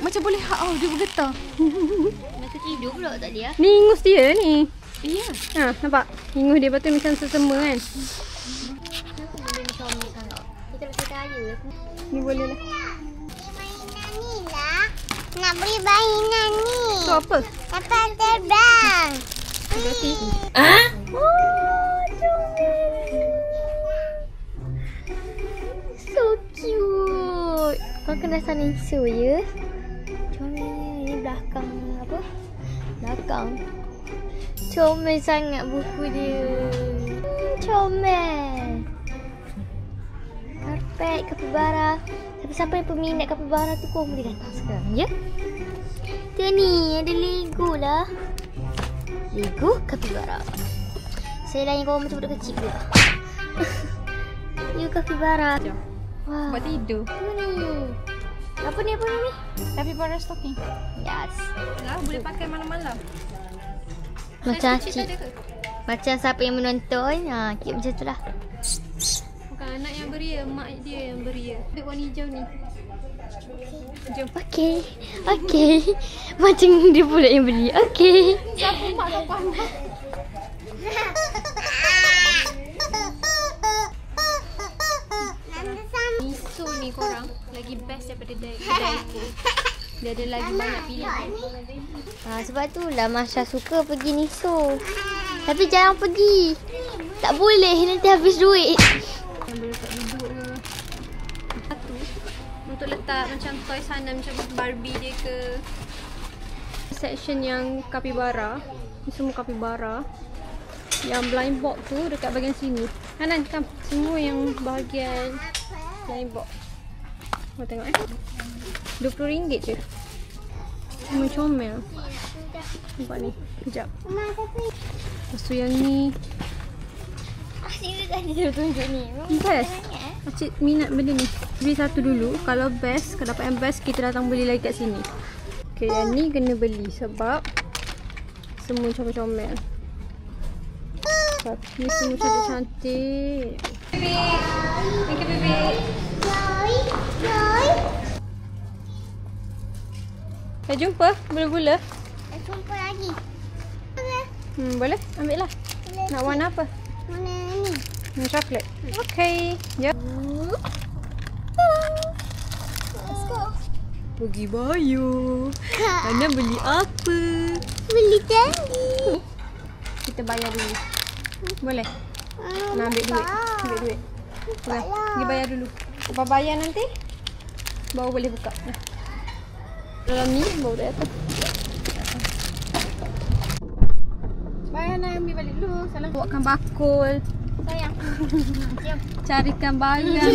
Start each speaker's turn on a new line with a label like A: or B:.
A: Macam boleh dia bergetar.
B: Nak tidur pula tak dia?
A: Ni ingus dia ni.
B: Iya.
A: Ha, nampak? Ingus dia betul macam sesama kan.
B: Kenapa benda ni comel sangat? Kita nak kaya.
A: Ni boleh lah.
C: Mainan ni lah. Nak beli mainan ni.
A: Tu apa?
C: Kapal terbang.
A: Berarti.
C: Oh,
B: So cute. Kau kena sana isu ya. Comelnya ni belakang apa? Belakang. Comel sangat buku dia. Comel. Karpet kapibara. Siapa yang peminat kapibara tu kau boleh datang sekarang ya. Tu ni ada Lego lah. Lego kapibara. Saya lain kau macam budak kecil pula. You kapibara. Wah.
A: Buat tidur.
B: Ni. Apa ni?
A: Capybara stocking.
B: Yes.
A: Lah, boleh pakai malam-malam.
B: Macam
A: Kecil
B: cik.
A: tak ada ke?
B: Macam siapa yang menonton. Ha, cute macam tu lah.
A: Bukan anak yang beria, mak dia yang beria. Dia warna hijau ni. Jom.
B: Okey. Macam dia pula yang beli. Okey.
A: Siapa mak kau pandai? Miso ni korang lagi best daripada kedai aku. Dia ada lagi banyak pilihan.
B: Sebab tu lah Masya suka pergi Niso. Tapi jarang pergi. Tak boleh, nanti habis duit.
A: Yang boleh letak duduk ke. Satu untuk letak macam toy sana macam Barbie dia ke. Section yang capybara. Ni semua capybara. Yang blind box tu dekat bahagian sini. Hanan, come. Semua yang bahagian blind box. Kau tengok RM20 je. Semua comel. Nampak ni. Sekejap. Lepas tu yang ni.
B: Sini tadi dia tunjuk ni.
A: Best. Acik minat benda ni. Beli satu dulu. Kalau best, kalau dapat yang best, kita datang beli lagi kat sini. Okay, yang ni kena beli sebab semua comel-comel. Ni semua cantik-cantik. Bebek. Thank you, bebek. Dah jumpa? Bula-bula?
C: Dah jumpa lagi.
A: Boleh? Ambil lah. Nak warna apa?
C: Mana ni?
A: Coklat. Okay. Jap.
C: Let's go.
A: Pergi Bayu. Ana beli apa?
C: Beli candy.
A: Kita bayar dulu. Boleh? Nak ambil duit. Ambil duit. Boleh. Pergi bayar dulu. Lepas bayar nanti baru boleh buka. Dalam ni baru dah datang. Bayar nak ambil balik dulu. Salah bawakan bakul.
C: Sayang.
A: Carikan bayar.